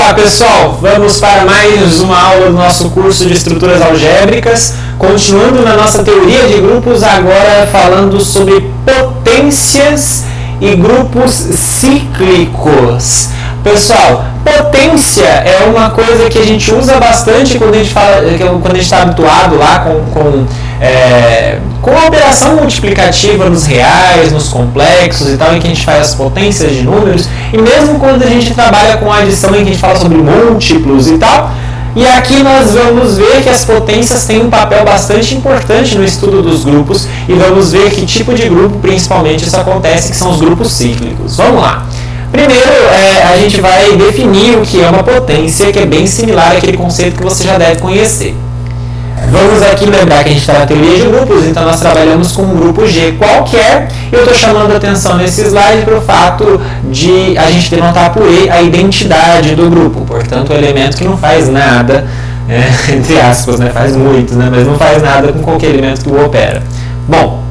Olá pessoal, vamos para mais uma aula do nosso curso de estruturas algébricas, continuando na nossa teoria de grupos, agora falando sobre potências e grupos cíclicos. Pessoal, potência é uma coisa que a gente usa bastante quando a gente está habituado lá com a operação multiplicativa nos reais, nos complexos e tal, em que a gente faz as potências de números, e mesmo quando a gente trabalha com adição, em que a gente fala sobre múltiplos e tal. E aqui nós vamos ver que as potências têm um papel bastante importante no estudo dos grupos, e vamos ver que tipo de grupo principalmente isso acontece, que são os grupos cíclicos. Vamos lá! Primeiro, a gente vai definir o que é uma potência, que é bem similar àquele conceito que você já deve conhecer. Vamos aqui lembrar que a gente está na teoria de grupos, então nós trabalhamos com um grupo G qualquer. Eu estou chamando a atenção nesse slide para o fato de a gente denotar por E a identidade do grupo, portanto, o elemento que não faz nada, entre aspas, faz muito, mas não faz nada com qualquer elemento que o opera. Bom,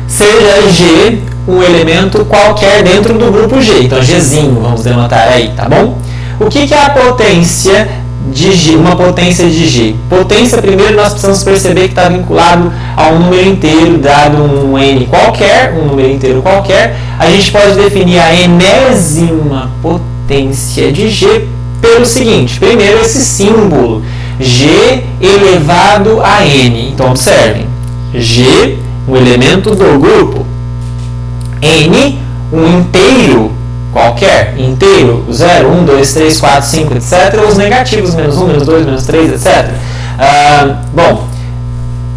seja G um elemento qualquer dentro do grupo G, então Gzinho, vamos denotar aí, tá bom? O que é a potência de G, uma potência de G? Potência, primeiro nós precisamos perceber que está vinculado a um número inteiro, dado um n qualquer, um número inteiro qualquer. A gente pode definir a enésima potência de G pelo seguinte: primeiro esse símbolo, G elevado a n. Então observem, G, um elemento do grupo, n, um inteiro qualquer, inteiro, 0, 1, 2, 3, 4, 5, etc. Os negativos, menos 1, menos 2, menos 3, etc. Bom,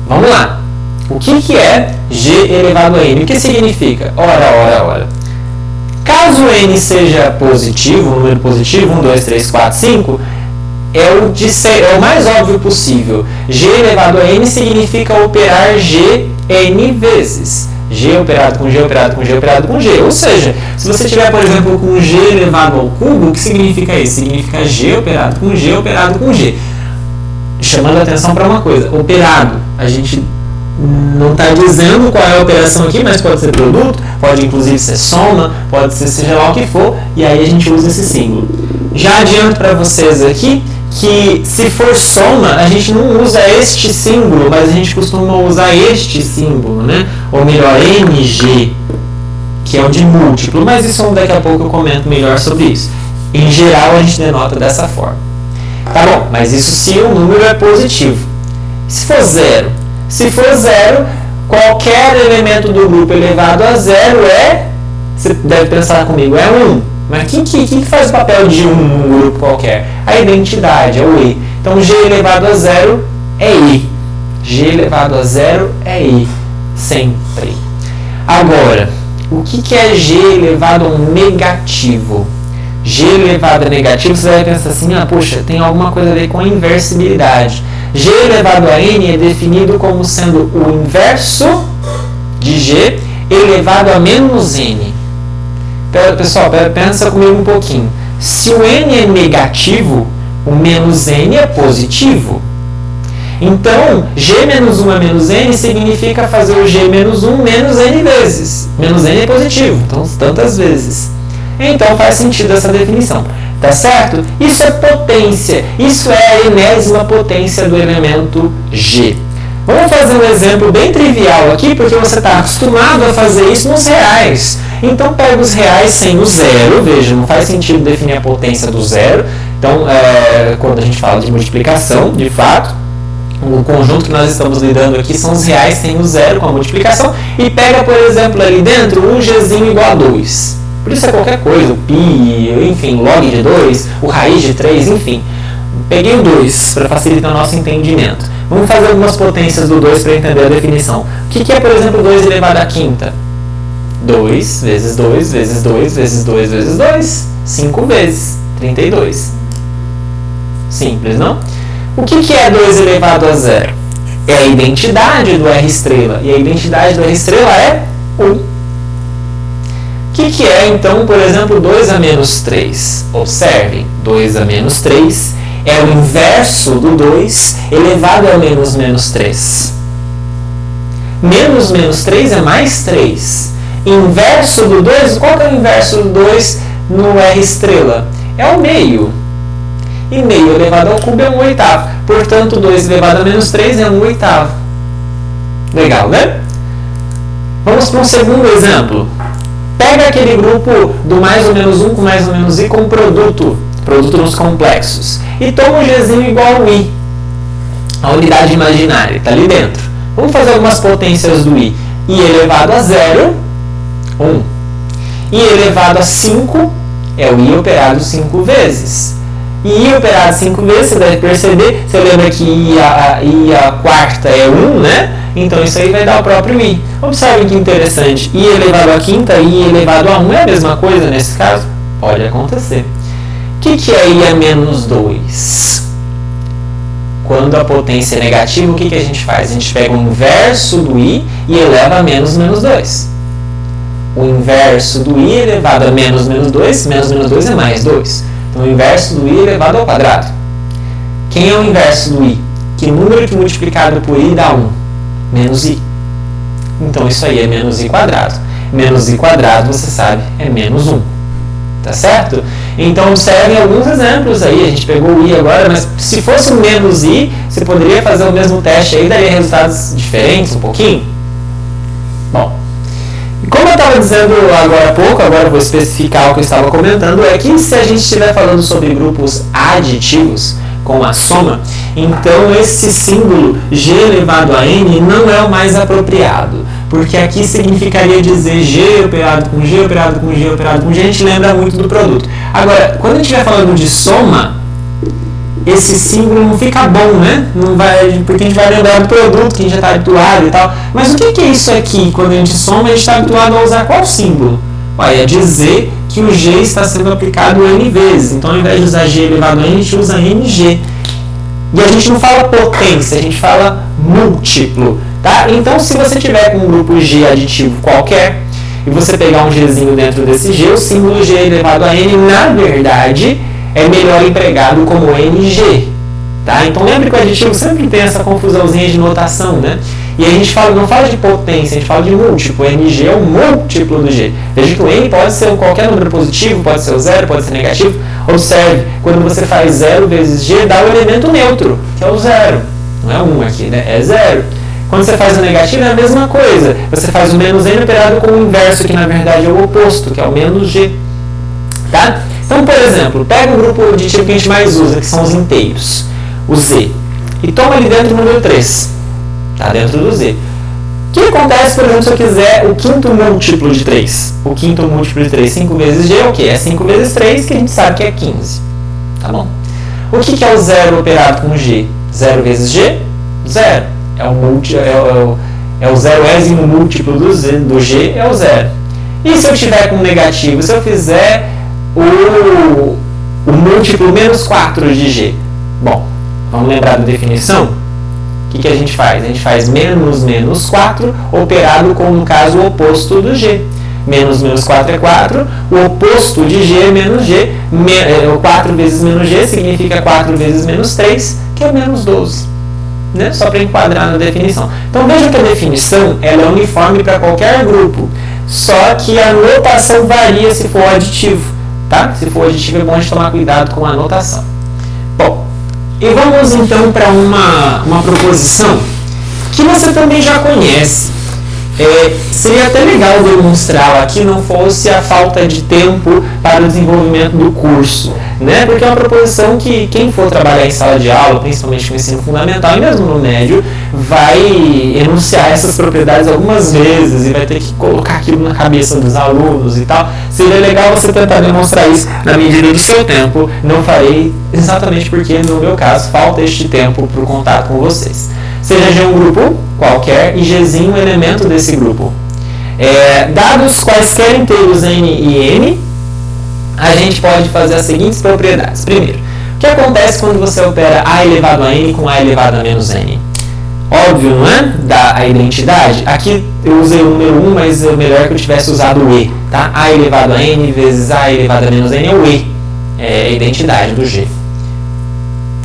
vamos lá. O que é G elevado a n? O que significa? Ora. Caso n seja positivo, um número positivo, 1, 2, 3, 4, 5, é o mais óbvio possível. G elevado a n significa operar G n vezes. G operado com G, operado com G, operado com G. Ou seja, se você tiver, por exemplo, com G elevado ao cubo, o que significa isso? Significa G operado com G, operado com G. Chamando a atenção para uma coisa, operado. A gente não está dizendo qual é a operação aqui, mas pode ser produto, pode inclusive ser soma, pode ser seja lá o que for, e aí a gente usa esse símbolo. Já adianto para vocês aqui que se for soma, a gente não usa este símbolo, mas a gente costuma usar este símbolo, ou melhor, NG, que é o de múltiplo, mas isso daqui a pouco eu comento melhor sobre isso. Em geral, a gente denota dessa forma. Tá bom, mas isso se o número é positivo. Se for zero? Se for zero, qualquer elemento do grupo elevado a zero você deve pensar comigo, é 1. Mas quem que faz o papel de um grupo qualquer? A identidade, é o E. Então, G elevado a zero é I. G elevado a zero é I. Sempre. Agora, o que é G elevado a um negativo? G elevado a negativo, você vai pensar assim, poxa, tem alguma coisa a ver com a inversibilidade. G elevado a n é definido como sendo o inverso de G elevado a menos n. Pessoal, pensa comigo um pouquinho. Se o n é negativo, o menos n é positivo. Então, g menos 1 é menos n significa fazer o g menos 1 menos n vezes. Menos n é positivo, então tantas vezes. Então faz sentido essa definição. Tá certo? Isso é potência. Isso é a enésima potência do elemento g. Vamos fazer um exemplo bem trivial aqui, porque você está acostumado a fazer isso nos reais. Então, pega os reais sem o zero. Veja, não faz sentido definir a potência do zero. Então, quando a gente fala de multiplicação, de fato, o conjunto que nós estamos lidando aqui são os reais sem o zero com a multiplicação. E pega, por exemplo, ali dentro, um gzinho igual a 2. Por isso é qualquer coisa, o pi, enfim, log de 2, o raiz de 3, enfim. Peguei o 2 para facilitar o nosso entendimento. Vamos fazer algumas potências do 2 para entender a definição. O que é, por exemplo, 2 elevado à quinta? 2 vezes 2 vezes 2 vezes 2 vezes 2. 5 vezes. 32. Simples, não? O que é 2 elevado a zero? É a identidade do R estrela. E a identidade do R estrela é 1. O que é, então, por exemplo, 2 a menos 3? Observem, 2 a menos 3 é o inverso do 2 elevado a menos 3. Menos 3 é mais 3. Inverso do 2, qual que é o inverso do 2 no R estrela? É o meio. E meio elevado ao cubo é 1/8. Portanto, 2 elevado a menos 3 é 1/8. Legal, né? Vamos para um segundo exemplo. Pega aquele grupo do mais ou menos 1 com mais ou menos i com produto nos complexos. E toma um gzinho igual ao i. A unidade imaginária está ali dentro. Vamos fazer algumas potências do i. I elevado a 0, 1. I elevado a 5 é o i operado 5 vezes. E i operado 5 vezes, você deve perceber, você lembra que i a quarta é 1, né? Então isso aí vai dar o próprio i. Observe que interessante. I elevado a quinta e i elevado a 1 é a mesma coisa nesse caso? Pode acontecer. O que é i a menos 2? Quando a potência é negativa, o que a gente faz? A gente pega o inverso do i e eleva a menos 2. O inverso do i elevado a menos 2 é mais 2. Então, o inverso do i elevado ao quadrado. Quem é o inverso do i? Que número que multiplicado por i dá 1? Menos i. Então, isso aí é menos i quadrado. Menos i quadrado, você sabe, é menos 1. Tá certo? Então, observem alguns exemplos aí. A gente pegou o i agora, mas se fosse o menos i, você poderia fazer o mesmo teste aí, daria resultados diferentes um pouquinho? Bom, como eu estava dizendo agora há pouco, agora eu vou especificar o que eu estava comentando, é que se a gente estiver falando sobre grupos aditivos, com a soma, então esse símbolo g elevado a n não é o mais apropriado, porque aqui significaria dizer g operado com g, operado com g, operado com g, a gente lembra muito do produto. Agora, quando a gente estiver falando de soma, esse símbolo não fica bom, né? Não vai, porque a gente vai lembrar do produto, que a gente já está habituado e tal. Mas o que é isso aqui? Quando a gente soma, a gente está habituado a usar qual símbolo? É dizer que o g está sendo aplicado n vezes. Então, ao invés de usar g elevado a n, a gente usa ng. E a gente não fala potência, a gente fala múltiplo. Tá? Então, se você tiver com um grupo g aditivo qualquer, e você pegar um gzinho dentro desse g, o símbolo g elevado a n, na verdade, é melhor empregado como ng. Tá? Então, lembre que o aditivo sempre tem essa confusãozinha de notação, né? E a gente não fala de potência, a gente fala de múltiplo. O ng é o múltiplo do g. Veja que o n pode ser qualquer número positivo, pode ser o zero, pode ser negativo. Observe, quando você faz 0 vezes g, dá o elemento neutro, que é o zero. Não é 1 aqui, né? É 0. Quando você faz o negativo, é a mesma coisa. Você faz o menos n operado com o inverso, que na verdade é o oposto, que é o menos g. Tá? Então, por exemplo, pega o grupo aditivo que a gente mais usa, que são os inteiros, o z, e toma ali dentro o número 3. Está dentro do z. O que acontece, por exemplo, se eu quiser o quinto múltiplo de 3? O quinto múltiplo de 3, 5 vezes g é o quê? É 5 vezes 3, que a gente sabe que é 15. Tá bom? O que é o zero operado com g? 0 vezes g? 0. É o zeroésimo múltiplo do g, é o 0. E se eu tiver com negativo? Se eu fizer o múltiplo menos 4 de g? Bom, vamos lembrar da definição? O que a gente faz? A gente faz menos 4 operado com, no caso, o oposto do g. Menos 4 é 4, o oposto de g é menos g. 4 vezes menos g significa 4 vezes menos 3, que é menos 12. Né? Só para enquadrar na definição. Então veja que a definição ela é uniforme para qualquer grupo, só que a notação varia se for aditivo. Tá? Se for aditivo é bom a gente tomar cuidado com a notação. Bom, e vamos então para uma proposição que você também já conhece. Seria até legal demonstrá-la aqui, não fosse a falta de tempo para o desenvolvimento do curso, né? Porque é uma proposição que quem for trabalhar em sala de aula, principalmente no ensino fundamental e mesmo no médio, vai enunciar essas propriedades algumas vezes e vai ter que colocar aquilo na cabeça dos alunos e tal. Seria legal você tentar demonstrar isso na medida do seu tempo. Não farei exatamente porque, no meu caso, falta este tempo para o contato com vocês. Seja G um grupo qualquer e Gzinho um elemento desse grupo. Dados quaisquer inteiros n e m, a gente pode fazer as seguintes propriedades. Primeiro, o que acontece quando você opera a elevado a n com a elevado a menos n? Óbvio, não é? Dá a identidade. Aqui eu usei o número 1, mas é melhor que eu tivesse usado o e. Tá? A elevado a n vezes a elevado a menos n é o e. É a identidade do g.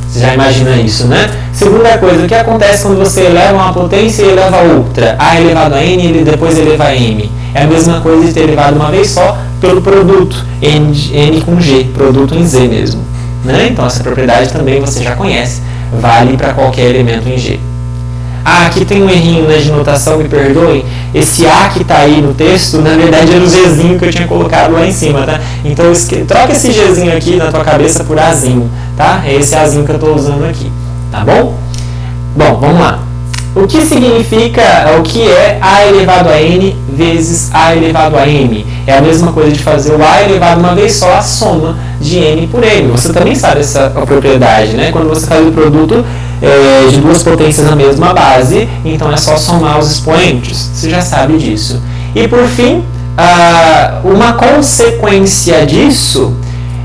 Você já imagina isso, né? Segunda coisa, o que acontece quando você eleva uma potência e eleva a outra? A elevado a n e depois eleva a m. É a mesma coisa de ter elevado uma vez só pelo produto, n com g, produto em z mesmo. né? Então essa propriedade também você já conhece, vale para qualquer elemento em G. Ah, aqui tem um errinho, né, de notação, me perdoem. Esse A que está aí no texto, na verdade era o Gzinho que eu tinha colocado lá em cima, tá? Então troca esse Gzinho aqui na tua cabeça por Azinho, tá? É esse Azinho que eu estou usando aqui, tá bom? Bom, vamos lá. O que significa, o que é A elevado a N vezes A elevado a M? É a mesma coisa de fazer o A elevado uma vez só, a soma de N por M. Você também sabe essa propriedade, né? Quando você faz o produto de duas potências na mesma base, então é só somar os expoentes. Você já sabe disso. E por fim, uma consequência disso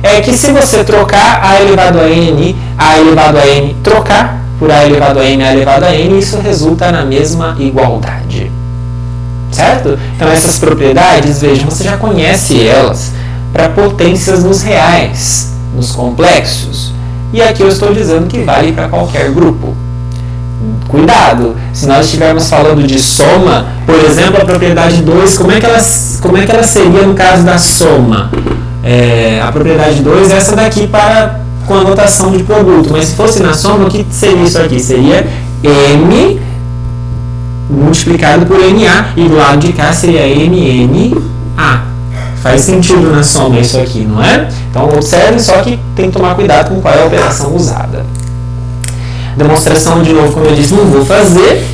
é que se você trocar A elevado a N, trocar por A elevado a N, isso resulta na mesma igualdade. Certo? Então essas propriedades, vejam, você já conhece elas para potências nos reais, nos complexos. E aqui eu estou dizendo que vale para qualquer grupo. Cuidado, se nós estivermos falando de soma, por exemplo, a propriedade 2, como é que ela seria no caso da soma? A propriedade 2 é essa daqui com a notação de produto, mas se fosse na soma, o que seria isso aqui? Seria M multiplicado por NA, e do lado de cá seria MNA. Faz sentido na soma isso aqui, não é? Então observe só que tem que tomar cuidado com qual é a operação usada. Demonstração, de novo, como eu disse, não vou fazer,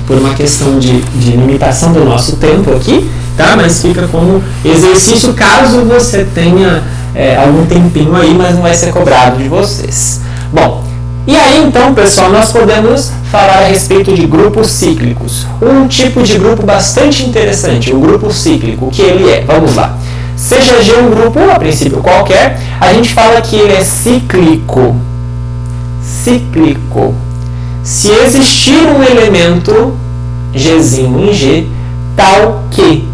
por uma questão de limitação do nosso tempo aqui, tá? Mas fica como exercício caso você tenha algum tempinho aí, mas não vai ser cobrado de vocês. Bom, e aí então, pessoal, nós podemos falar a respeito de grupos cíclicos. Um tipo de grupo bastante interessante, o grupo cíclico, o que ele é? Vamos lá. Seja G um grupo, a princípio qualquer, a gente fala que ele é cíclico. Cíclico. Se existir um elemento Gzinho em G, tal que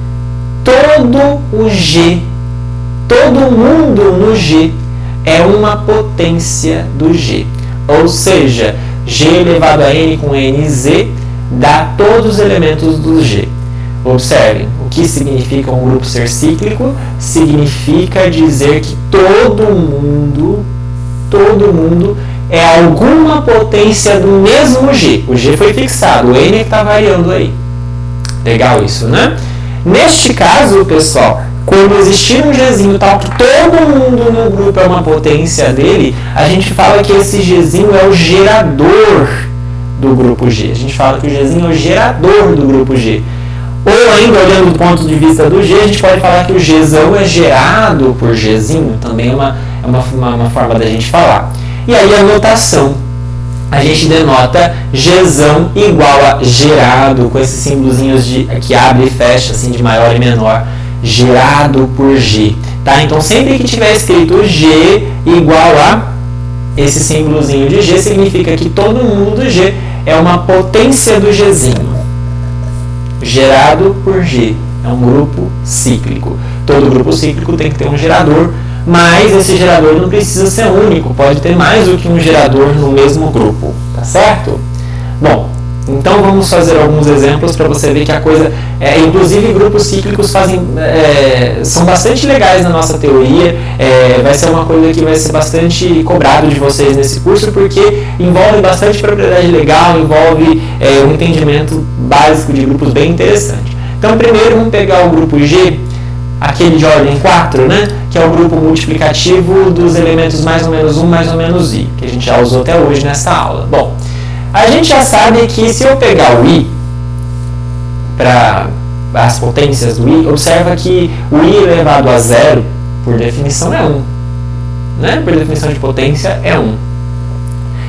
todo o G, todo mundo no G é uma potência do G. Ou seja, G elevado a N com NZ dá todos os elementos do G. Observem, o que significa um grupo ser cíclico? Significa dizer que todo mundo é alguma potência do mesmo G. O G foi fixado, o N é que está variando aí. Legal isso, né? Neste caso, pessoal, quando existir um Gzinho tal que todo mundo no grupo é uma potência dele, a gente fala que esse Gzinho é o gerador do grupo G. A gente fala que o Gzinho é o gerador do grupo G. Ou ainda, olhando do ponto de vista do G, a gente pode falar que o Gzão é gerado por Gzinho. Também é uma forma da gente falar. E aí a notação. A gente denota Gzão igual a gerado, com esses símbolozinhos que abre e fecha, assim, de maior e menor. Gerado por G. Tá? Então, sempre que tiver escrito G igual a esse símbolozinho de G, significa que todo mundo do G é uma potência do Gzinho. Gerado por G. É um grupo cíclico. Todo grupo cíclico tem que ter um gerador, mas esse gerador não precisa ser único. Pode ter mais do que um gerador no mesmo grupo. Tá certo? Bom, então vamos fazer alguns exemplos para você ver que a coisa... inclusive grupos cíclicos são bastante legais na nossa teoria. Vai ser uma coisa que vai ser bastante cobrado de vocês nesse curso, porque envolve bastante propriedade legal, envolve um entendimento básico de grupos bem interessante. Então primeiro vamos pegar o grupo G, aquele de ordem 4, né? Que é o grupo multiplicativo dos elementos mais ou menos 1, mais ou menos i, que a gente já usou até hoje nessa aula. Bom, a gente já sabe que se eu pegar o i para as potências do i, observa que o i elevado a 0, por definição, é 1. Né? Por definição de potência, é 1. O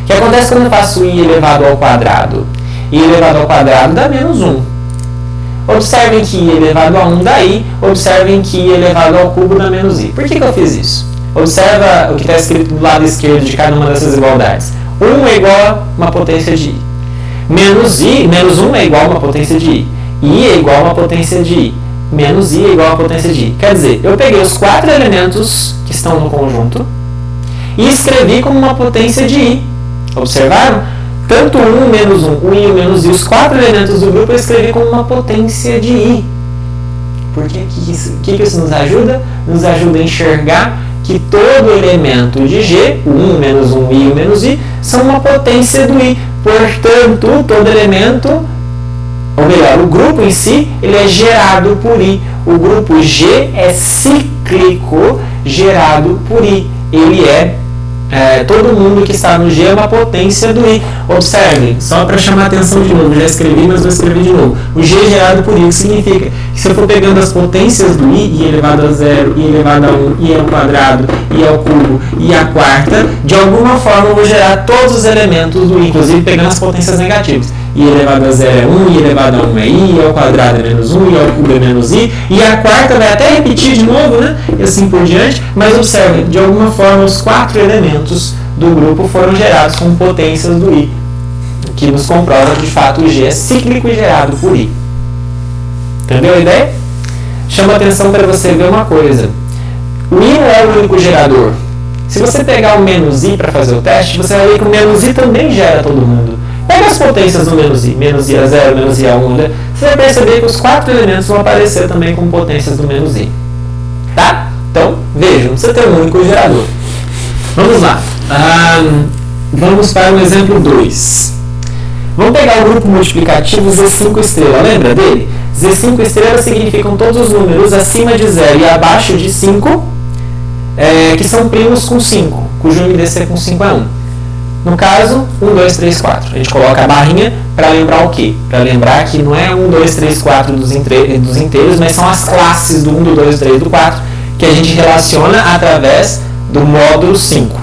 que acontece quando eu faço o i elevado ao quadrado? I elevado ao quadrado dá menos 1. Observem que i elevado a 1 dá i, observem que i elevado ao cubo dá menos i. Por que eu fiz isso? Observa o que está escrito do lado esquerdo de cada uma dessas igualdades. 1 é igual a uma potência de i. Menos 1 é igual a uma potência de i. I é igual a uma potência de i. Menos i é igual a uma potência de i. Quer dizer, eu peguei os 4 elementos que estão no conjunto e escrevi como uma potência de i. Observaram? Tanto 1, menos 1, o i e o menos i, os 4 elementos do grupo eu escrevi como uma potência de i. Por que isso nos ajuda? Nos ajuda a enxergar que todo elemento de G, o 1, o menos 1, o I e o menos I, são uma potência do I. Portanto, todo elemento, ou melhor, o grupo em si, ele é gerado por I. O grupo G é cíclico gerado por I. Ele todo mundo que está no G é uma potência do I. Observem, só para chamar a atenção de novo, já escrevi, mas vou escrever de novo. O G é gerado por I, o que significa que se eu for pegando as potências do I elevado a 0, I elevado a 1, I ao quadrado, I ao cubo, I à quarta, de alguma forma eu vou gerar todos os elementos do I, inclusive pegando as potências negativas. I elevado a 0 é 1, I elevado a 1 é I ao quadrado é menos 1, I ao cubo é menos I, e a quarta vai até repetir de novo, né? E assim por diante, mas observem, de alguma forma os 4 elementos do grupo foram gerados com potências do I, o que nos comprova que de fato o G é cíclico e gerado por I. Entendeu a ideia? Chama atenção para você ver uma coisa. O I não é o único gerador. Se você pegar o menos I para fazer o teste, você vai ver que o menos I também gera todo mundo. Pega as potências do menos I a 0, menos I a 1, né? Você vai perceber que os 4 elementos vão aparecer também com potências do menos I. Tá? Então, veja, não precisa ter um único gerador. Vamos lá. Vamos para o exemplo 2. Vamos pegar o grupo multiplicativo Z5 estrela, lembra dele? Z5 estrela significam todos os números acima de 0 e abaixo de 5, que são primos com 5, cujo MDC com 5 é 1. No caso, 1, 2, 3, 4. A gente coloca a barrinha para lembrar o quê? Para lembrar que não é 1, 2, 3, 4 dos inteiros, mas são as classes do 1, do 2, do 3 do 4, que a gente relaciona através do módulo 5.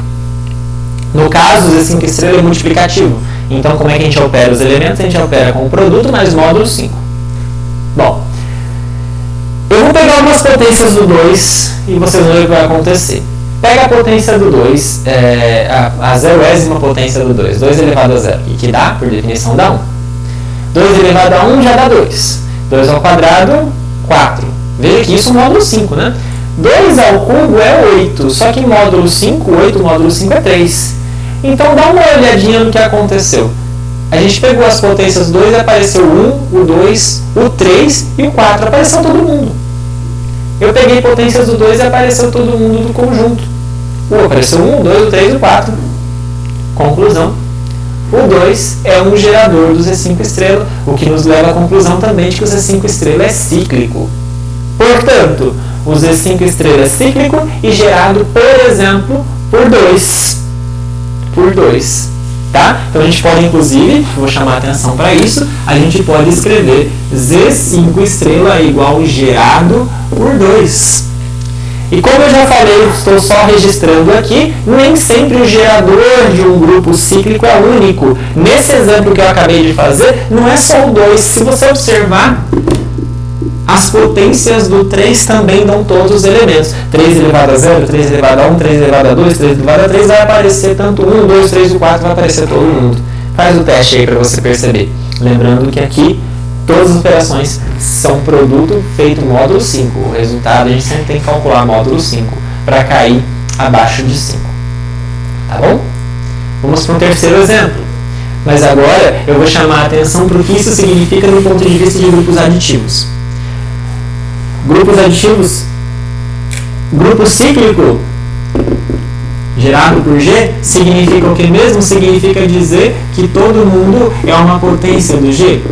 No caso, o Z5 estrela é multiplicativo. Então, como é que a gente opera os elementos? A gente opera com o produto mais módulo 5. Bom, eu vou pegar algumas potências do 2 e vocês vão ver o que vai acontecer. Pega a potência do 2, a zeroésima potência do 2, 2 elevado a 0, e que dá, por definição, dá 1. 2 elevado a 1 já dá 2. 2 ao quadrado, 4. Veja que isso é módulo 5, né? 2 ao cubo é 8, só que em módulo 5, 8 módulo 5 é 3. Então dá uma olhadinha no que aconteceu. A gente pegou as potências do 2 e apareceu o 1, o 2, o 3 e o 4. Apareceu todo mundo. Eu peguei potências do 2 e apareceu todo mundo do conjunto. Apareceu o 1, o 2, o 3 e o 4. Conclusão. O 2 é um gerador do Z5 estrela, o que nos leva à conclusão também de que o Z5 estrela é cíclico. Portanto, o Z5 estrela é cíclico e gerado, por exemplo, por 2. Por 2. Tá? Então a gente pode, inclusive, vou chamar a atenção para isso, a gente pode escrever Z5 estrela igual gerado por 2. E como eu já falei, estou só registrando aqui, nem sempre o gerador de um grupo cíclico é único. Nesse exemplo que eu acabei de fazer, não é só o 2. Se você observar, as potências do 3 também dão todos os elementos. 3 elevado a 0, 3 elevado a 1, 3 elevado a 2, 3 elevado a 3, vai aparecer tanto 1, 2, 3 e 4, vai aparecer todo mundo. Faz o teste aí para você perceber. Lembrando que aqui, todas as operações são produto feito módulo 5. O resultado a gente sempre tem que calcular módulo 5 para cair abaixo de 5. Tá bom? Vamos para um terceiro exemplo. Mas agora eu vou chamar a atenção para o que isso significa do ponto de vista de grupos aditivos. Grupos aditivos, grupo cíclico gerado por G significa o que mesmo? Significa dizer que todo mundo é uma potência do G.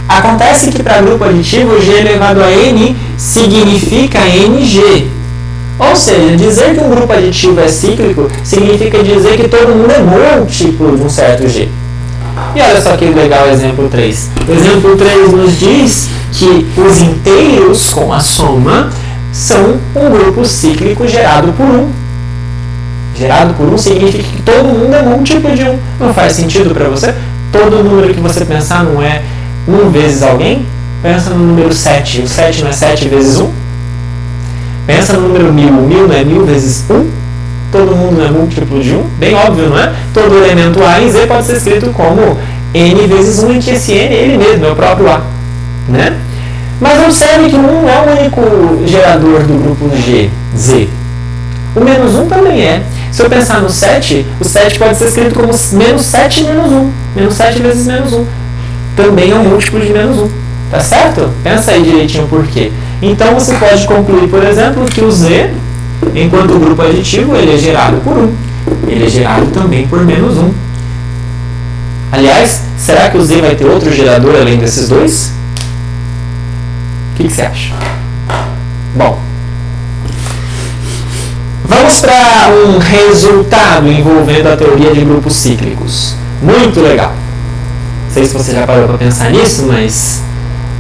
Acontece que para grupo aditivo, G elevado a N significa NG. Ou seja, dizer que um grupo aditivo é cíclico significa dizer que todo mundo é múltiplo de um certo G. E olha só que legal o exemplo 3. O exemplo 3 nos diz que os inteiros com a soma são um grupo cíclico gerado por 1. Gerado por 1 significa que todo mundo é múltiplo de 1. Não faz sentido para você? Todo número que você pensar não é 1 vezes alguém? Pensa no número 7. O 7 não é 7 vezes 1? Pensa no número 1000. O 1000 não é 1000 vezes 1? Todo mundo não é múltiplo de 1? Bem óbvio, não é? Todo elemento A em Z pode ser escrito como N vezes 1, em que esse N é ele mesmo, é o próprio A. Né? Mas observe que 1 não é o único gerador do grupo G, Z. O menos 1 também é. Se eu pensar no 7, o 7 pode ser escrito como menos 7 menos 1. Menos 7 vezes menos 1. Também é um múltiplo de menos 1. Tá certo? Pensa aí direitinho por quê. Então você pode concluir, por exemplo, que o Z Enquanto o grupo aditivo ele é gerado por 1. Ele é gerado também por menos 1. Aliás, será que o Z vai ter outro gerador além desses dois? O que você acha? Bom, vamos para um resultado envolvendo a teoria de grupos cíclicos. Muito legal. Não sei se você já parou para pensar nisso, mas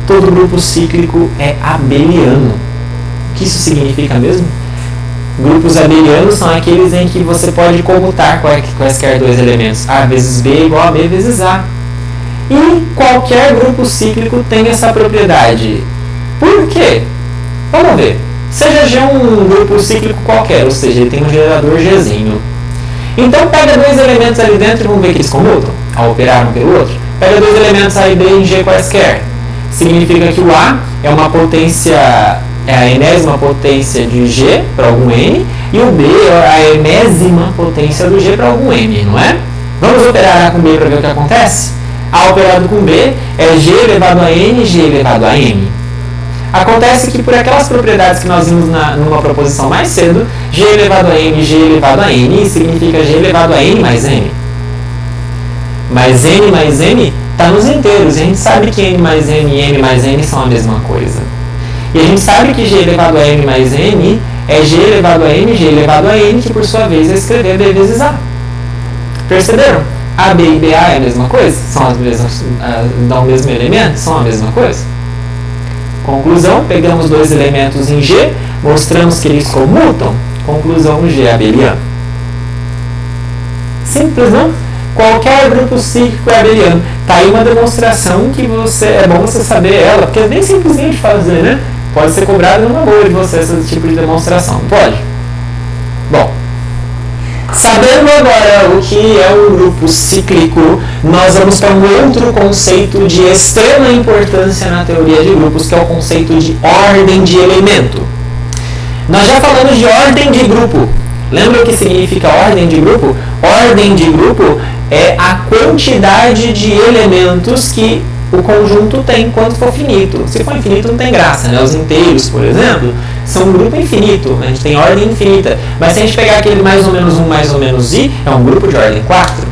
todo grupo cíclico é abeliano. O que isso significa mesmo? Grupos abelianos são aqueles em que você pode comutar quaisquer dois elementos. A vezes B é igual a B vezes A. E qualquer grupo cíclico tem essa propriedade. Por quê? Vamos ver. Seja G um grupo cíclico qualquer, ou seja, ele tem um gerador Gzinho. Então pega dois elementos ali dentro e vamos ver que eles comutam, ao operar um pelo outro. Pega dois elementos A e B em G quaisquer. Significa que o A é uma potência, é a enésima potência de G para algum N, e o B é a enésima potência do G para algum N, não é? Vamos operar A com B para ver o que acontece? A operado com B é G elevado a N, G elevado a M. Acontece que por aquelas propriedades que nós vimos numa proposição mais cedo, G elevado a M, G elevado a N, significa G elevado a N mais M. Mas N mais M está nos inteiros, e a gente sabe que N mais M e M mais N são a mesma coisa. E a gente sabe que G elevado a M mais N é G elevado a M, G elevado a N, que por sua vez é escrever B vezes A. Perceberam? AB e BA é a mesma coisa? São as mesmas, dão o mesmo elemento? São a mesma coisa? Conclusão, pegamos dois elementos em G, mostramos que eles comutam. Conclusão, G é abeliano. Simples, não? Qualquer grupo cíclico é abeliano. Está aí uma demonstração que é bom você saber ela, porque é bem simplesinho de fazer, né? Pode ser cobrado numa boa de você esse tipo de demonstração, pode? Bom, sabendo agora o que é um grupo cíclico, nós vamos para um outro conceito de extrema importância na teoria de grupos, que é o conceito de ordem de elemento. Nós já falamos de ordem de grupo. Lembra o que significa ordem de grupo? Ordem de grupo é a quantidade de elementos que o conjunto tem quando for finito. Se for infinito não tem graça, né? Os inteiros, por exemplo, são um grupo infinito, a gente tem ordem infinita. Mas se a gente pegar aquele mais ou menos 1, mais ou menos i, é um grupo de ordem 4.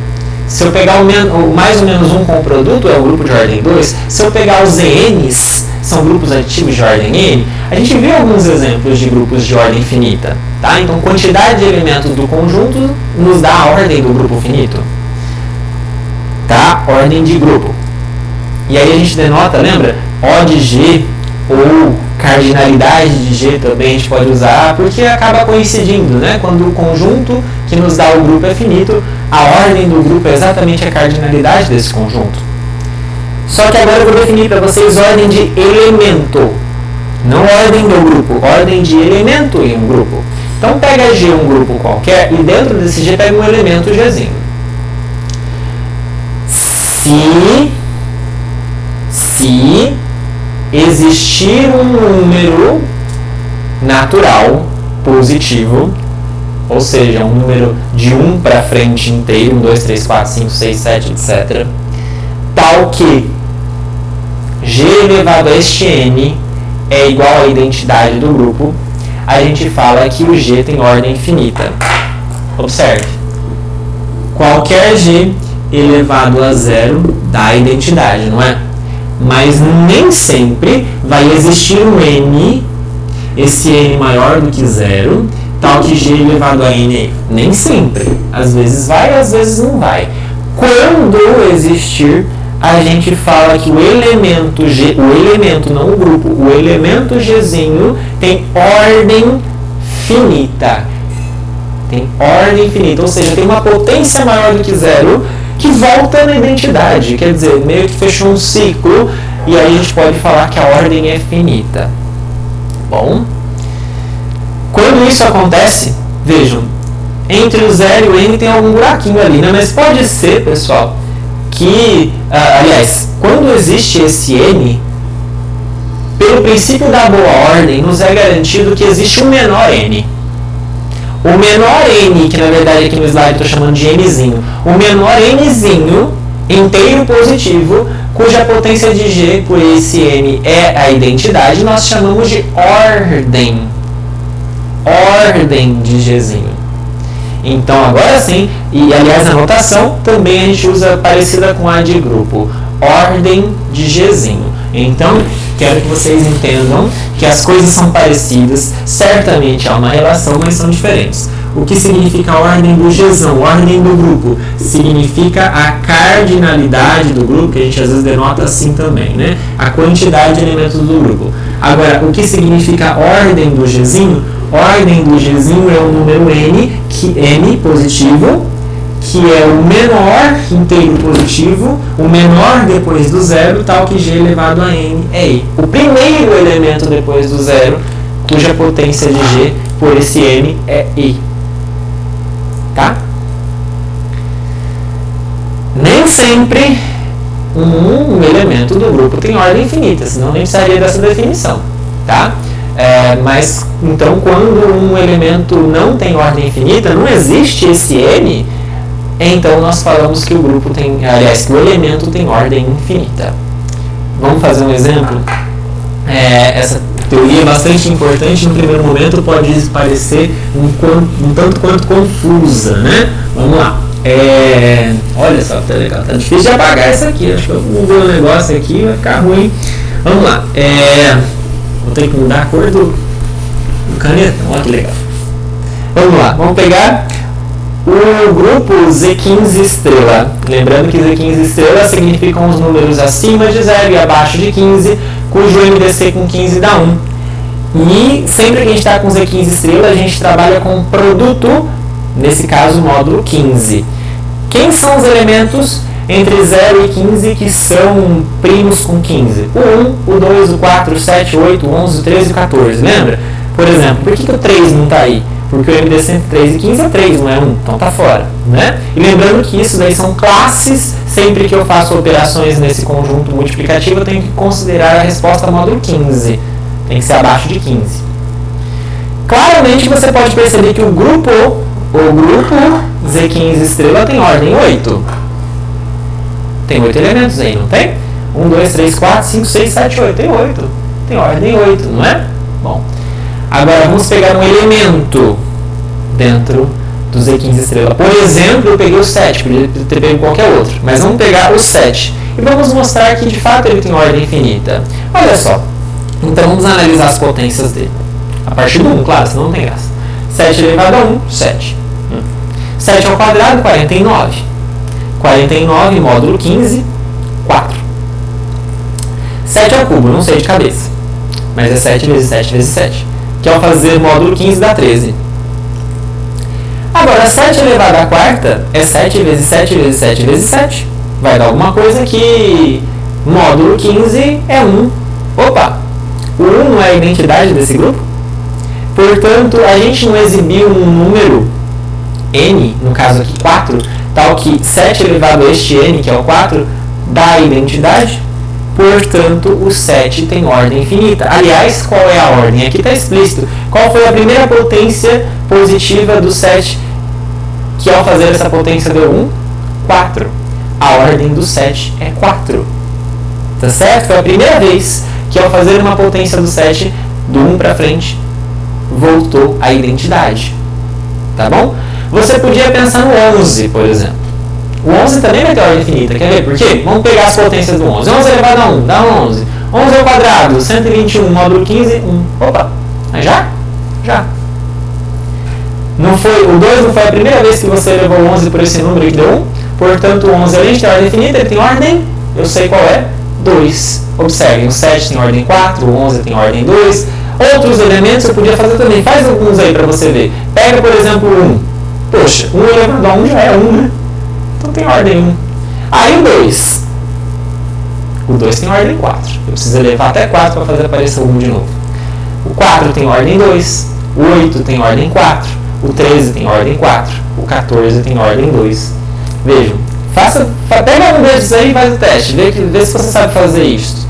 Se eu pegar o mais ou menos 1 com o produto, é um grupo de ordem 2. Se eu pegar os n's, são grupos aditivos de ordem n. A gente viu alguns exemplos de grupos de ordem finita. Tá? Então, quantidade de elementos do conjunto nos dá a ordem do grupo finito. Tá? Ordem de grupo. E aí a gente denota, lembra? O de G ou cardinalidade de G também a gente pode usar, porque acaba coincidindo, né? Quando o conjunto que nos dá o grupo é finito, a ordem do grupo é exatamente a cardinalidade desse conjunto. Só que agora eu vou definir para vocês ordem de elemento, não ordem do grupo, ordem de elemento em um grupo. Então pega G, um grupo qualquer, e dentro desse G pega um elemento Gzinho. Se existir um número natural positivo, ou seja, um número de 1 para frente inteiro, 1, 2, 3, 4, 5, 6, 7, etc., tal que G elevado a este n é igual à identidade do grupo, a gente fala que o G tem ordem infinita. Observe. Qualquer G elevado a zero dá a identidade, não é? Mas nem sempre vai existir um n, esse n maior do que zero, tal que G elevado a n. Nem sempre. Às vezes vai, às vezes não vai. Quando existir, a gente fala que o elemento G, o elemento, não o grupo, o elemento Gzinho tem ordem finita. Tem ordem finita, ou seja, tem uma potência maior do que zero que volta na identidade. Quer dizer, meio que fechou um ciclo e aí a gente pode falar que a ordem é finita. Bom, quando isso acontece, vejam, entre o 0 e o n tem algum buraquinho ali, né? Mas pode ser, pessoal, que, aliás, quando existe esse n, pelo princípio da boa ordem, nos é garantido que existe um menor n. O menor n, que na verdade aqui no slide eu estou chamando de nzinho, o menor nzinho inteiro positivo, cuja potência de G por esse n é a identidade, nós chamamos de ordem. ordem de Gzinho. Então, agora sim, e aliás, a notação também a gente usa parecida com a de grupo, ordem de Gzinho. Então, quero que vocês entendam que as coisas são parecidas, certamente há uma relação, mas são diferentes. O que significa a ordem do Gzão, ordem do grupo? Significa a cardinalidade do grupo, que a gente às vezes denota assim também, né? A quantidade de elementos do grupo. Agora, o que significa a ordem do Gzinho? Ordem do Gzinho é o número n, n positivo, que é o menor inteiro positivo, o menor depois do zero, tal que g elevado a n é i. O primeiro elemento depois do zero, cuja potência de g por esse n é i. Tá? Nem sempre um elemento do grupo tem ordem infinita, senão nem precisaria dessa definição. Tá? Mas, então, quando um elemento não tem ordem infinita, não existe esse n, então nós falamos que o grupo tem, aliás, que o elemento tem ordem infinita. Vamos fazer um exemplo? Essa teoria é bastante importante, no primeiro momento pode parecer um tanto quanto confusa, né? Vamos lá. Olha só que tá legal, tá difícil de apagar isso aqui, acho que eu vou ver o negócio aqui, vai ficar ruim. Vamos lá. Vou ter que mudar a cor do caneta, olha que legal. Vamos lá, vamos pegar o grupo Z15 estrela. Lembrando que Z15 estrela significam os números acima de 0 e abaixo de 15, cujo MDC com 15 dá 1. E sempre que a gente está com Z15 estrela, a gente trabalha com produto, nesse caso, módulo 15. Quem são os elementos entre 0 e 15 que são primos com 15? O 1, o 2, o 4, o 7, o 8, o 11, o 13 e o 14. Lembra? Por exemplo, por que o 3 não está aí? Porque o MDC entre 3 e 15 é 3, não é 1, então está fora. Né? E lembrando que isso daí são classes, sempre que eu faço operações nesse conjunto multiplicativo, eu tenho que considerar a resposta módulo 15. Tem que ser abaixo de 15. Claramente você pode perceber que o grupo Z15 estrela tem ordem 8. Tem 8 elementos aí, não tem? 1, 2, 3, 4, 5, 6, 7, 8. Tem 8. Tem ordem 8, não é? Bom. Agora vamos pegar um elemento dentro do Z15 estrela. Por exemplo, eu peguei o 7, podia ter pego qualquer outro. Mas vamos pegar o 7. E vamos mostrar que de fato ele tem ordem infinita. Olha só. Então vamos analisar as potências dele. A partir do 1, claro, senão não tem graça. 7 elevado a 1, 7. 7 ao quadrado, 49. 49 módulo 15, 4. 7 ao cubo, não sei de cabeça. Mas é 7 vezes 7 vezes 7. Que ao fazer módulo 15 dá 13. Agora, 7 elevado à quarta é 7 vezes 7 vezes 7 vezes 7. Vai dar alguma coisa que módulo 15 é 1. Opa! O 1 não é a identidade desse grupo? Portanto, a gente não exibiu um número n, no caso aqui 4, tal que 7 elevado a este n, que é o 4, dá a identidade. Portanto, o 7 tem ordem infinita. Aliás, qual é a ordem? Aqui está explícito. Qual foi a primeira potência positiva do 7 que ao fazer essa potência deu 1? 4. A ordem do 7 é 4. Tá certo? Foi a primeira vez que ao fazer uma potência do 7, do 1 para frente, voltou a identidade. Tá bom? Você podia pensar no 11, por exemplo. O 11 também vai ter ordem infinita, quer ver por quê? Vamos pegar as potências do 11. 11 elevado a 1, dá 11. 11 ao quadrado, 121, módulo 15, 1. Opa, mas já? Já. Não foi, o 2 não foi a primeira vez que você elevou o 11 por esse número que deu 1? Portanto, o 11, além de ter ordem infinita, ele tem ordem, eu sei qual é, 2. Observem, o 7 tem ordem 4, o 11 tem ordem 2. Outros elementos eu podia fazer também. Faz alguns aí para você ver. Pega, por exemplo, o 1. Poxa, 1 elevado a 1 já é 1, né? Então tem ordem 1. Aí o 2. O 2 tem ordem 4. Eu preciso elevar até 4 para fazer aparecer o 1 de novo. O 4 tem ordem 2. O 8 tem ordem 4. O 13 tem ordem 4. O 14 tem ordem 2. Vejam. Pega um desses aí e faz o teste. Vê se você sabe fazer isso.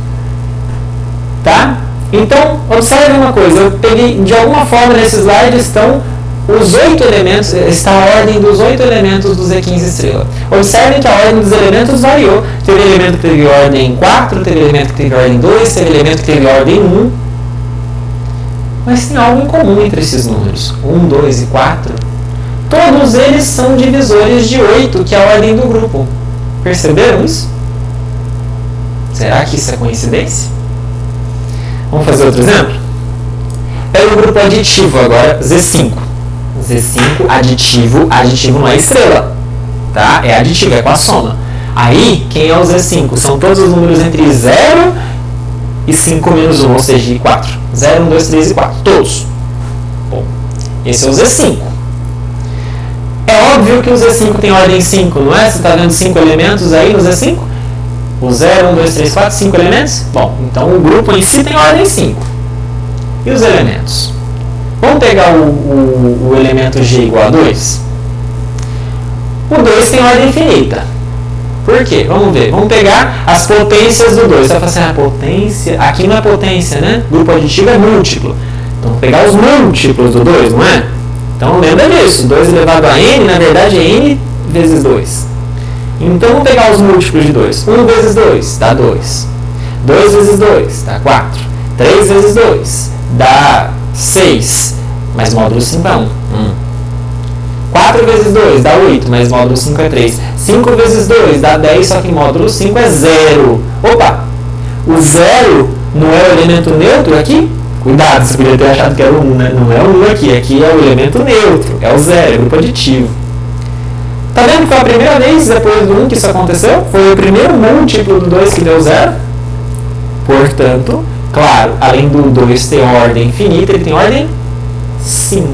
Tá? Então, observe uma coisa. Eu peguei, de alguma forma, nesse slide estão os 8 elementos, está a ordem dos 8 elementos do Z15 estrela. Observem que a ordem dos elementos variou. Teve elemento que teve ordem 4, teve elemento que teve ordem 2, teve elemento que teve ordem 1. Mas tem algo em comum entre esses números. 1, 2 e 4. Todos eles são divisores de 8, que é a ordem do grupo. Perceberam isso? Será que isso é coincidência? Vamos fazer outro exemplo? Pega o grupo aditivo agora, Z5. Z5, aditivo, aditivo não é estrela, tá? É aditivo, é com a soma. Aí, quem é o Z5? São todos os números entre 0 e 5 menos 1, ou seja, 4. 0, 1, 2, 3 e 4, todos. Bom, esse é o Z5. É óbvio que o Z5 tem ordem 5, não é? Você está vendo 5 elementos aí no Z5? O 0, 1, 2, 3, 4, 5 elementos? Bom, então o grupo em si tem ordem 5. E os elementos? Vamos pegar o elemento G igual a 2? O 2 tem ordem infinita. Por quê? Vamos ver. Vamos pegar as potências do 2. Você vai falar assim, a potência... Aqui não é potência, né? Grupo aditivo é múltiplo. Então, vamos pegar os múltiplos do 2, não é? Então, lembra disso. 2 elevado a n, na verdade, é n vezes 2. Então, vamos pegar os múltiplos de 2. 1 vezes 2 dá 2. 2 vezes 2 dá 4. 3 vezes 2 dá 6. Mais módulo 5 é 1. 4 vezes 2 dá 8, mais módulo 5 é 3. 5 vezes 2 dá 10, só que módulo 5 é 0. Opa! O 0 não é o elemento neutro aqui? Cuidado, você podia ter achado que era o 1, né? Não é o 1 aqui. Aqui é o elemento neutro. É o 0, é grupo aditivo. Tá vendo que foi a primeira vez depois do 1 que isso aconteceu? Foi o primeiro múltiplo do 2 que deu 0. Portanto, claro, além do 2 ter ordem infinita, ele tem ordem 5.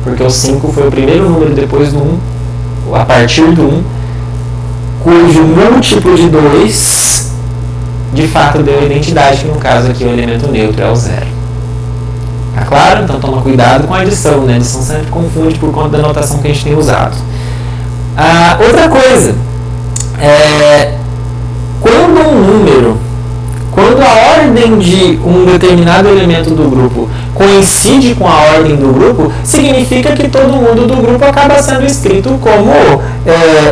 Porque o 5 foi o primeiro número depois do 1, a partir do 1, cujo múltiplo de 2, de fato, deu a identidade, que no caso aqui o elemento neutro é o 0. Tá claro? Então toma cuidado com a adição, né? A adição sempre confunde por conta da notação que a gente tem usado. Outra coisa, quando a ordem de um determinado elemento do grupo coincide com a ordem do grupo, significa que todo mundo do grupo acaba sendo escrito como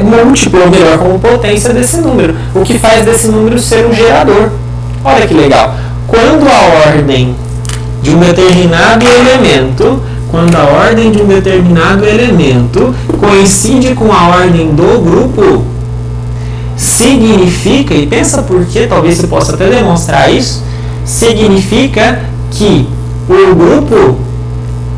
múltiplo, ou melhor, como potência desse número, o que faz desse número ser um gerador. Olha que legal. Quando a ordem de um determinado elemento coincide com a ordem do grupo, significa, e pensa por que, talvez você possa até demonstrar isso, significa que o grupo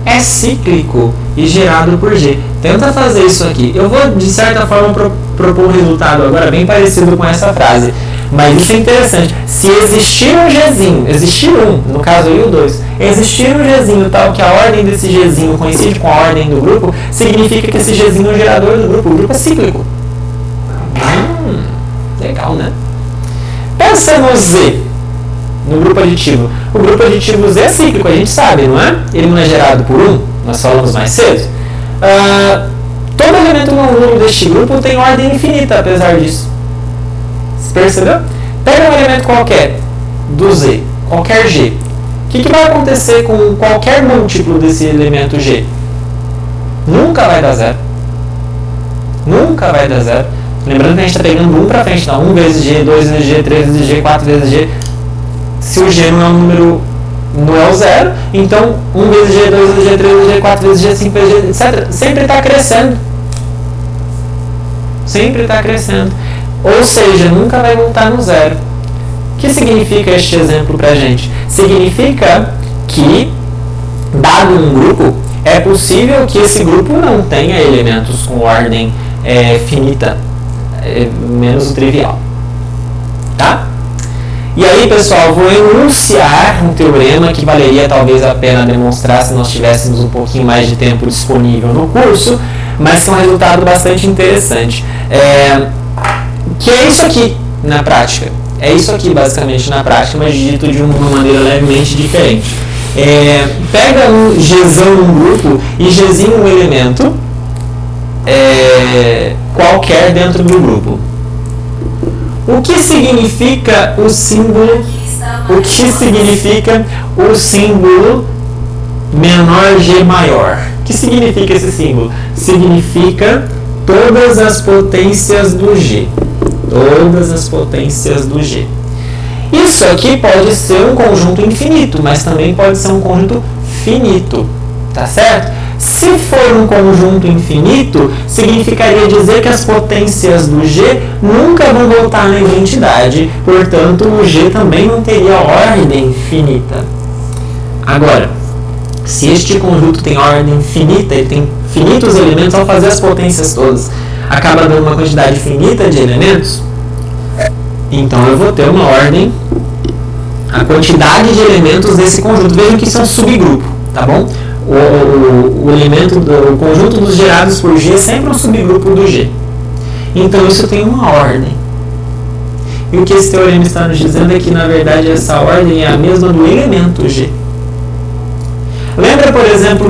é cíclico e gerado por G. Tenta fazer isso aqui. Eu vou, de certa forma, propor um resultado agora bem parecido com essa frase. Mas isso é interessante. Se existir um Gzinho, existir um, no caso aí o 2, existir um Gzinho tal que a ordem desse Gzinho coincide com a ordem do grupo, significa que esse Gzinho é o gerador do grupo. O grupo é cíclico. Legal, né? Pensa no Z, no grupo aditivo. O grupo aditivo Z é cíclico, a gente sabe, não é? Ele não é gerado por 1, nós falamos mais cedo. Todo elemento no número deste grupo tem ordem infinita, apesar disso. Você percebeu? Pega um elemento qualquer do Z, qualquer G. O que vai acontecer com qualquer múltiplo desse elemento G? Nunca vai dar 0. Nunca vai dar 0. Lembrando que a gente está pegando 1 para frente, então 1 vezes G, 2 vezes G, 3 vezes G, 4 vezes G. Se o G não é um número, não é o 0, então 1 vezes G, 2 vezes G, 3 vezes G, 4 vezes G, 5 vezes G, etc. Sempre está crescendo. Sempre está crescendo. Ou seja, nunca vai voltar no 0. O que significa este exemplo para a gente? Significa que, dado um grupo, é possível que esse grupo não tenha elementos com ordem finita, menos o trivial. Tá? E aí, pessoal, vou enunciar um teorema que valeria talvez a pena demonstrar se nós tivéssemos um pouquinho mais de tempo disponível no curso, mas que é um resultado bastante interessante. Que é isso aqui na prática. É isso aqui basicamente na prática, mas dito de uma maneira levemente diferente. Pega um Gzão um grupo e Gzinho um elemento qualquer dentro do grupo. O que significa o símbolo? O que significa o símbolo menor G maior? O que significa esse símbolo? Significa todas as potências do G. Todas as potências do G. Isso aqui pode ser um conjunto infinito, mas também pode ser um conjunto finito, tá certo? Se for um conjunto infinito, significaria dizer que as potências do G nunca vão voltar na identidade, portanto, o G também não teria ordem finita. Agora, se este conjunto tem ordem finita, ele tem finitos elementos, ao fazer as potências todas, acaba dando uma quantidade finita de elementos, então eu vou ter uma ordem, a quantidade de elementos desse conjunto. Vejam que isso é um subgrupo, tá bom? O conjunto dos gerados por G é sempre um subgrupo do G. Então isso tem uma ordem. E o que esse teorema está nos dizendo é que, na verdade, essa ordem é a mesma do elemento G. Lembra, por exemplo,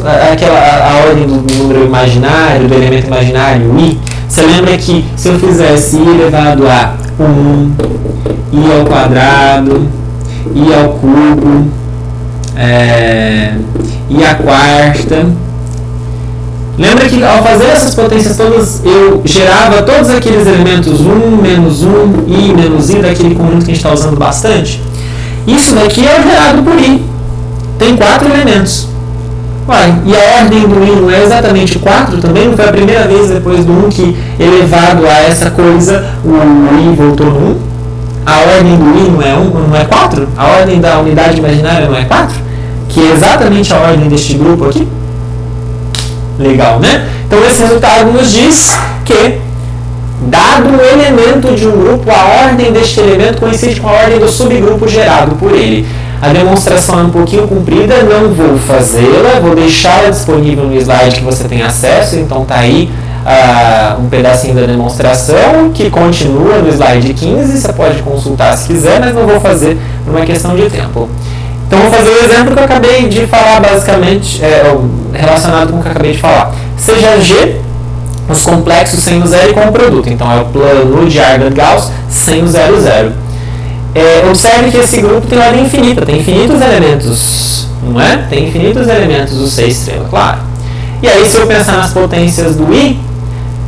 a ordem do número imaginário, do elemento imaginário, I? Você lembra que se eu fizesse I elevado a 1, I ao quadrado, I ao cubo, I à quarta. Lembra que ao fazer essas potências todas, eu gerava todos aqueles elementos 1, menos 1, I, menos I, daquele conjunto que a gente está usando bastante? Isso daqui é o gerado por I. Tem 4 elementos. Uai, e a ordem do I não é exatamente 4 também? Não foi a primeira vez depois do 1 que, elevado a essa coisa, o I voltou no 1? A ordem do I não é 4? A ordem da unidade imaginária não é 4? Que é exatamente a ordem deste grupo aqui? Legal, né? Então esse resultado nos diz que, dado o elemento de um grupo, a ordem deste elemento coincide com a ordem do subgrupo gerado por ele. A demonstração é um pouquinho comprida, não vou fazê-la, vou deixá-la disponível no slide que você tem acesso, então tá aí um pedacinho da demonstração que continua no slide 15, você pode consultar se quiser, mas não vou fazer por uma questão de tempo. Então vou fazer o exemplo que eu acabei de falar, basicamente, relacionado com o que eu acabei de falar. Seja G, os complexos sem o zero e com o produto, então é o plano de Argand-Gauss sem o 0, 0. Observe que esse grupo tem ordem infinita, tem infinitos elementos, não é? Tem infinitos elementos do C estrela, claro. E aí, se eu pensar nas potências do I,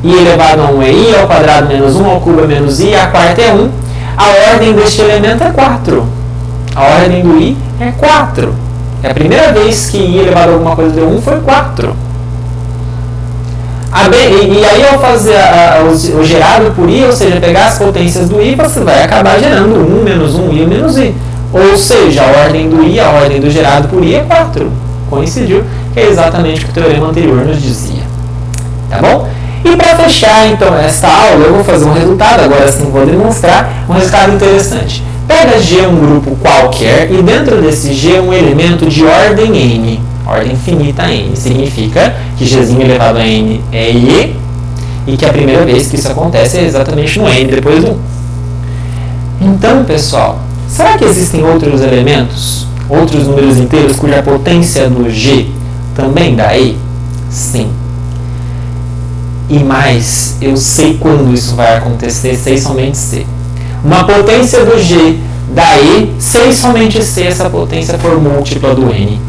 I elevado a 1 é I ao quadrado menos 1 ao cubo é menos I, a quarta é 1, a ordem deste elemento é 4. A ordem do I é 4. É a primeira vez que I elevado a alguma coisa deu 1 foi 4. E aí, ao fazer o gerado por I, ou seja, pegar as potências do I, você vai acabar gerando 1 menos 1, I menos I. Ou seja, a ordem do I, a ordem do gerado por I é 4. Coincidiu, que é exatamente o que o teorema anterior nos dizia. Tá bom? E para fechar, então, esta aula, eu vou fazer um resultado, agora sim vou demonstrar um resultado interessante. Pega G um grupo qualquer e dentro desse G um elemento de ordem N. Ordem finita N. Significa que Gzinho elevado a N é I e que a primeira vez que isso acontece é exatamente no N depois do 1. Então, pessoal, será que existem outros elementos, outros números inteiros cuja potência do G também dá I? Sim. E mais, eu sei quando isso vai acontecer, sei somente C. Uma potência do G dá I, sei somente se essa potência for múltipla do N.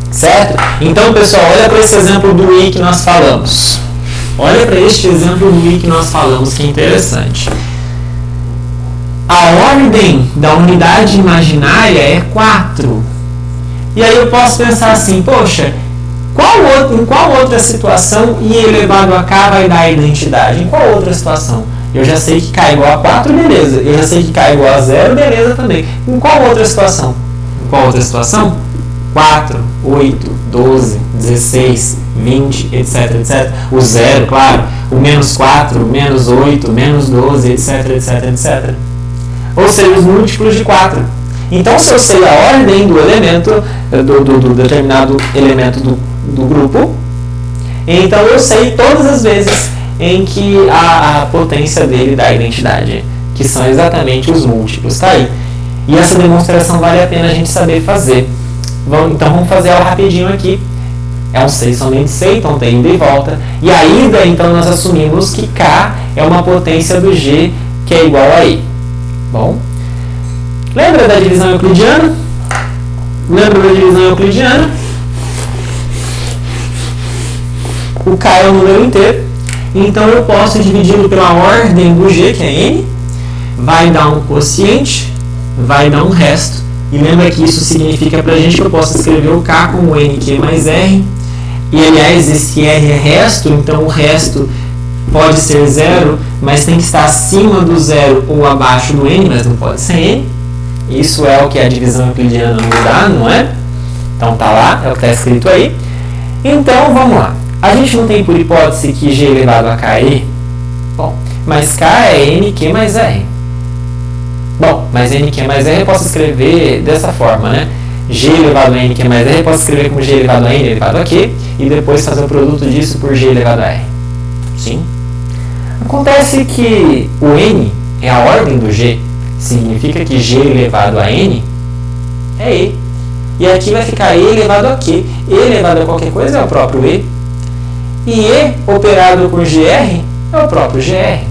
Certo? Então, pessoal, olha para esse exemplo do I que nós falamos. Olha para este exemplo do I que nós falamos, que interessante. A ordem da unidade imaginária é 4. E aí eu posso pensar assim, poxa, em qual outra situação I elevado a K vai dar a identidade? Em qual outra situação? Eu já sei que K é igual a 4, beleza. Eu já sei que K é igual a 0, beleza também. Em qual outra situação? Em qual outra situação? 4, 8, 12, 16, 20, etc, etc. O 0, claro. O menos 4, menos 8, menos 12, etc, etc, etc. Ou seja, os múltiplos de 4. Então, se eu sei a ordem do elemento, do determinado elemento do grupo, então eu sei todas as vezes em que a potência dele dá a identidade, que são exatamente os múltiplos. Tá aí. E essa demonstração vale a pena a gente saber fazer. Então vamos fazer ela rapidinho aqui. É um 6 somente C, então tem ida e volta. E a ida, então, nós assumimos que K é uma potência do G que é igual a I. Bom, lembra da divisão euclidiana? O K é um número inteiro. Então eu posso dividi-lo pela ordem do G, que é N. Vai dar um quociente vai dar um resto. E lembra que isso significa pra gente que eu posso escrever o K como NQ mais R. E aliás, esse R é resto, então o resto pode ser zero, mas tem que estar acima do zero ou abaixo do N, mas não pode ser N. Isso é o que a divisão euclidiana nos dá, não é? Então tá lá, é o que está escrito aí. Então vamos lá. A gente não tem por hipótese que G elevado a K é E? Bom, mas K é NQ mais R. Bom, mas NQ mais R eu posso escrever dessa forma, né? G elevado a NQ mais R eu posso escrever como G elevado a N elevado a Q e depois fazer o produto disso por G elevado a R. Sim. Acontece que o N é a ordem do G. Significa que G elevado a N é E. E aqui vai ficar E elevado a Q. E elevado a qualquer coisa é o próprio E. E E operado por GR é o próprio GR.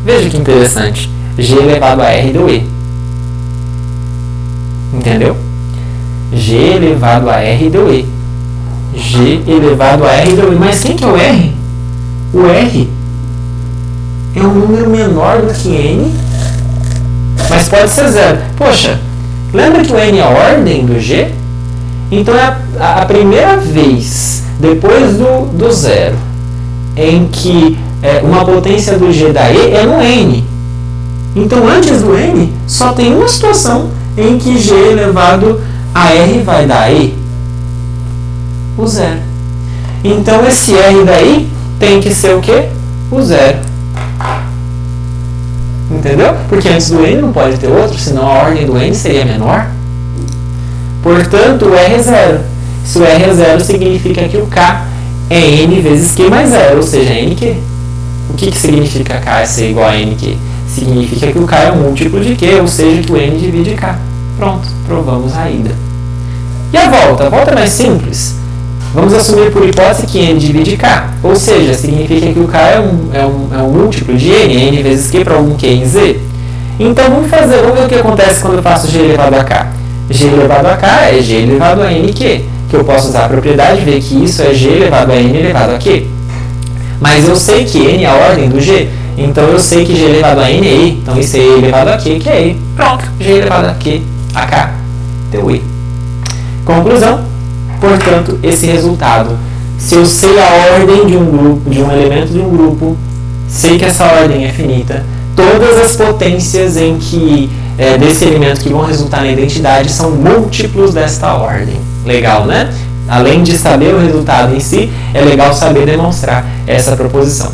Veja que interessante. G elevado a R deu E. Entendeu? G elevado a R deu E. G elevado a R deu E. Mas quem que é o R? O R é um número menor do que N, mas pode ser zero. Poxa, lembra que o N é a ordem do G? Então é a primeira vez depois do zero em que uma potência do G dá E é no N. Então antes do N só tem uma situação em que G elevado a R vai dar E. O zero. Então esse R daí tem que ser o quê? O zero. Entendeu? Porque antes do N não pode ter outro, senão a ordem do N seria menor. Portanto, o R é zero. Se o R é zero, significa que o K é N vezes Q mais zero, ou seja, NQ. O que significa K ser igual a NQ? Significa que o K é um múltiplo de Q, ou seja, que o N divide K. Pronto, provamos a ida. E a volta? A volta é mais simples. Vamos assumir por hipótese que N divide K, ou seja, significa que o K é um múltiplo de N vezes Q para algum Q em Z. Então vamos ver o que acontece quando eu faço G elevado a K. G elevado a K é G elevado a NQ, que eu posso usar a propriedade e ver que isso é G elevado a N elevado a Q. Mas eu sei que N é a ordem do G, então eu sei que G elevado a N é E, então isso é E elevado a Q, que é E. Pronto, G elevado a K deu E. Conclusão. Portanto, esse resultado, se eu sei a ordem de um grupo, de um elemento de um grupo, sei que essa ordem é finita, todas as potências desse elemento que vão resultar na identidade são múltiplos desta ordem. Legal, né? Além de saber o resultado em si, é legal saber demonstrar essa proposição.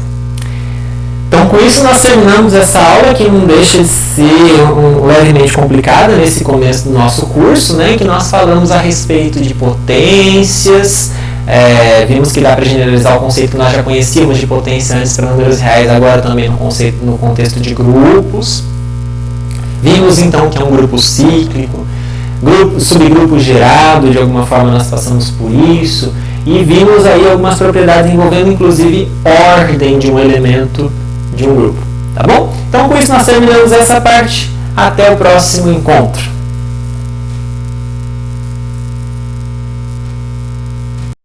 Então, com isso, nós terminamos essa aula, que não deixa de ser levemente complicada nesse começo do nosso curso, né, em que nós falamos a respeito de potências, vimos que dá para generalizar o conceito que nós já conhecíamos de potência antes para números reais, agora também no contexto de grupos. Vimos, então, que é um grupo cíclico, subgrupo gerado, de alguma forma nós passamos por isso, e vimos aí algumas propriedades envolvendo, inclusive, ordem de um elemento de um grupo, tá bom? Então com isso nós terminamos essa parte, até o próximo encontro.